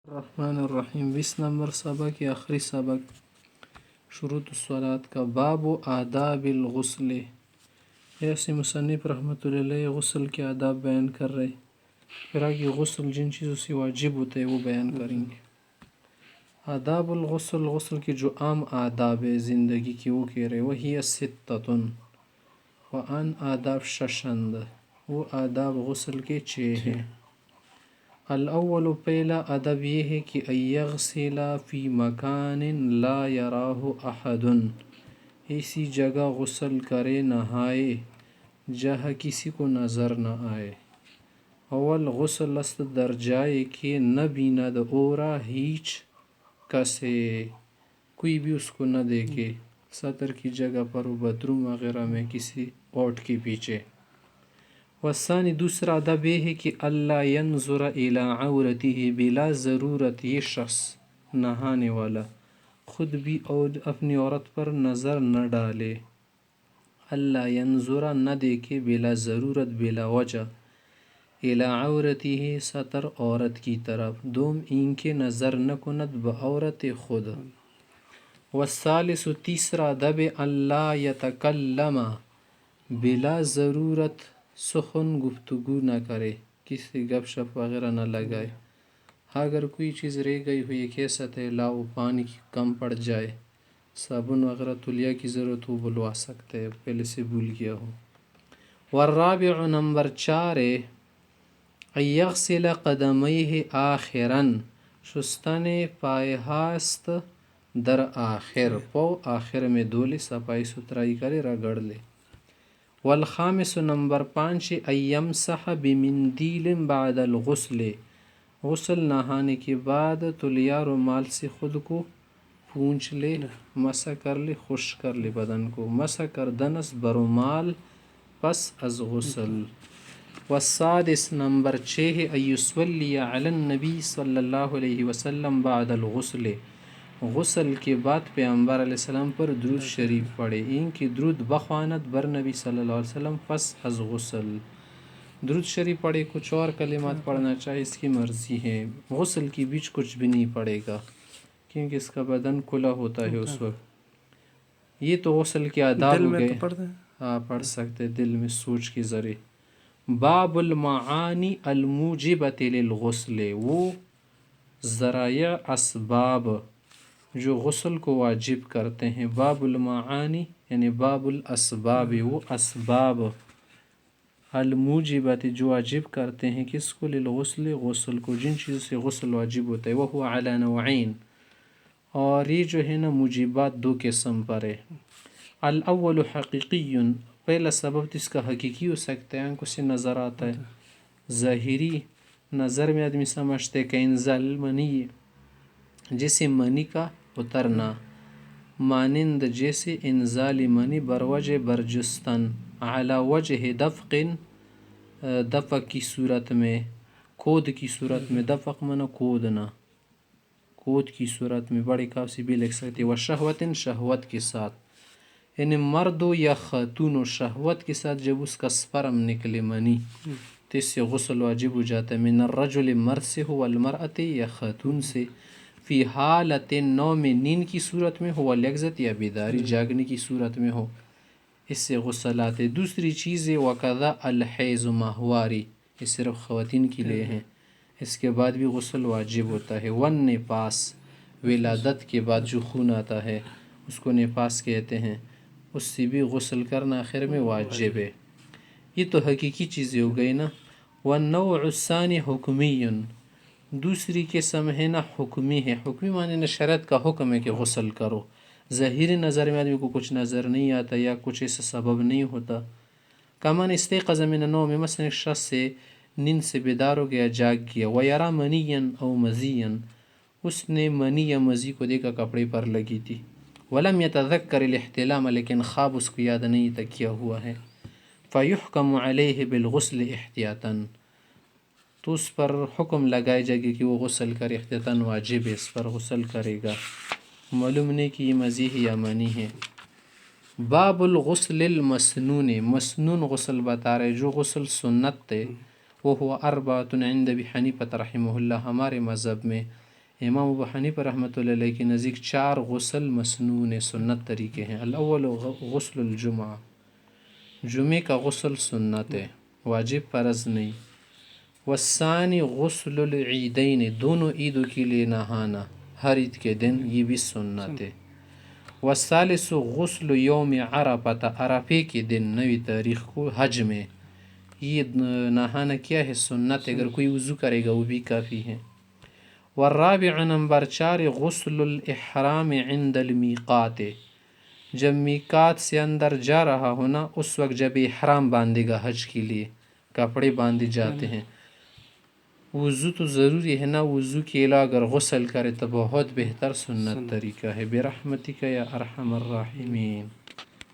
الرحمن الرحیم 20 نمبر سبق یا آخری سبق شروط الصلاۃ کا باب آداب الغسل. ایسے مصنف رحمۃ اللہ علیہ غسل کے آداب بیان کر رہے، پھر آگے غسل جن چیزوں سے واجب ہوتا ہے وہ بیان کریں گے. آداب الغسل، غسل کے جو عام آداب ہے زندگی کی وہ کہہ رہے، وہی ستۃ وان آداب ششند، وہ آداب غسل کے 6 ہیں. الاول، پہلا ادب یہ ہے کہ یغسل فی مکان لا یراہ احد، ایسی جگہ غسل کرے نہائے جہاں کسی کو نظر نہ آئے. اول غسل است در جائے کہ نہ بیند اورا ہیچ کسے، کوئی بھی اس کو نہ دیکھے، سطر کی جگہ پر بیت روم وغیرہ میں کسی اوٹ کے پیچھے. والثانی، دوسرا ادب یہ ہے کہ اللہ ینظر الی عورتہ، بلا ضرورت یہ شخص نہانے والا خود بھی اور اپنی عورت پر نظر نہ ڈالے. اللہ ینظر نہ دیکھے، بلا ضرورت بلا وجہ، الی عورتہ سطر عورت کی طرف، دوم این کے نظر نہ کند بعورت خود. والثالث، تیسرا ادب اللہ یتکلم، بلا ضرورت سخن گفتگو نہ کرے، کسی گپ شپ وغیرہ نہ لگائے. اگر کوئی چیز رہ گئی ہو، یہ کیسا ہے، لاؤ پانی کم پڑ جائے، صابن وغیرہ تولیہ کی ضرورت ہو بلوا سکتے ہیں، پہلے سے بھول گیا ہو. والرابع، نمبر 4 ہے یغسل قدمیہ آخرا، شستن پائے ہاست در آخر، پو آخر میں دولے، صفائی ستھرائی کرے، رگڑ لے. والخامس، نمبر 5 یمسح بمندیل بعد الغسل، غسل نہانے کے بعد تولیہ رومال سے خود کو پونچھ لے، مسح کر لے، خشک کر لے بدن کو، مسح کردن است برومال پس از غسل. والسادس، نمبر 6 یصلی علی النبی صلی اللہ علیہ وسلم بعد الغسل، غسل کے بعد پیغمبر علیہ السلام پر درود شریف پڑھے، ان کی درود بخواند بر نبی صلی اللہ علیہ وسلم پس از غسل. درود شریف پڑھے، کچھ اور کلمات پڑھنا چاہے اس کی مرضی ہے. غسل کے بیچ کچھ بھی نہیں پڑھے گا کیونکہ اس کا بدن کھلا ہوتا ہے اس وقت. یہ تو غسل کے آداب ہو گئے، ہاں پڑھ سکتے دل میں سوچ کے ذریعے. باب المعانی الموجبۃ للغسل، وہ ذرائع اسباب جو غسل کو واجب کرتے ہیں. باب المعانی یعنی باب الاسباب، وہ اسباب الموجبات جو واجب کرتے ہیں کس کو، للغسل غسل کو، جن چیزوں سے غسل واجب ہوتا ہے. وہو علی نوعین، اور یہ جو ہے نا موجبات 2 قسم پر ہے. الاول حقیقی، پہلا سبب اس کا حقیقی ہو سکتا ہے، آنکھوں سے نظر آتا ہے، ظاہری نظر میں آدمی سمجھتے کہ انزال المنی، جیسے منی کا اترنا، مانند جیسے انزال منی بروجہ برجستن، علی وجہ دفق، دفق کی صورت میں، کود کی صورت میں، دفق منع کودنا، کود کی صورت میں، بڑے کاف سے بھی لکھ سکتے. وشہوت، شہوت کے ساتھ، یعنی مرد ہو یا خاتون ہو، شہوت کے ساتھ جب اس کا سپرم نکلے منی تو اس سے غسل واجب ہو جاتا ہے. من الرجل، مرد سے ہو، والمرأۃ یا خاتون سے، فی حالت نوم، نیند کی صورت میں ہو، والیقظۃ یا بیداری جاگنے کی صورت میں ہو، اس سے غسل آتے. دوسری چیز ہے وقضاء الحیض، ماہواری، یہ صرف خواتین کے لیے ہیں، اس کے بعد بھی غسل واجب ہوتا ہے. والنفاس، ولادت کے بعد جو خون آتا ہے اس کو نفاس کہتے ہیں، اس سے بھی غسل کرنا آخر میں واجب ہے. یہ تو حقیقی چیزیں ہو گئی نا. والنوع الثانی حکمی، دوسری قسم ہے نا حکمی ہے. حکمی معنی نا شریعت کا حکم ہے کہ غسل کرو، ظاہری نظر میں آدمی کو کچھ نظر نہیں آتا یا کچھ ایسا سبب نہیں ہوتا. کمان استيقظ من النوم، مثلا ایک شخص سے نیند سے بیدار ہو گیا، جاگ گیا، ویرا منیا او مزیا، اس نے منی یا مزی کو دیکھا کپڑے پر لگی تھی، ولم يتذکر الاحتلام، لیکن خواب اس کو یاد نہیں تھا کیا ہوا ہے. فیحکم علیہ بالغسل احتیاطا، تو اس پر حکم لگائے جائے گا کہ وہ غسل کرے، احتیاطاً واجب ہے، اس پر غسل کرے گا. معلوم نہیں کہ یہ مزی ہے یا منی ہے. باب الغسل المسنون، مسنون غسل بتا رہے جو غسل سنت ہے. وہ ہوا اربعۃ عند ابی حنیفہ رحمہ اللہ، ہمارے مذہب میں امام ابو حنیفہ رحمۃ اللہ علیہ کے نزدیک 4 غسل مسنون سنت طریقے ہیں. الاول غسل الجمعہ، جمعے کا غسل سنت ہے، واجب فرض نہیں. والثانی غسل العیدین، دونوں عیدوں کے لیے نہانا ہر عید کے دن، یہ بھی سنت ہے. والثالث غسل یوم عرفہ، عرفے کے دن 9 تاریخ کو حج میں، یہ نہانا کیا ہے؟ سنت ہے، اگر کوئی وضو کرے گا وہ بھی کافی ہے. والرابع نمبر 4 غسل الاحرام عند المیقات، جب میقات سے اندر جا رہا ہونا اس وقت جب احرام باندھے گا حج کے لیے، کپڑے باندھے جاتے ہیں. وضو تو ضروری ہے نا، وضو کے علاوہ اگر غسل کرے تو بہت بہتر سنت طریقہ ہے. برحمتک یا ارحم الراحمین.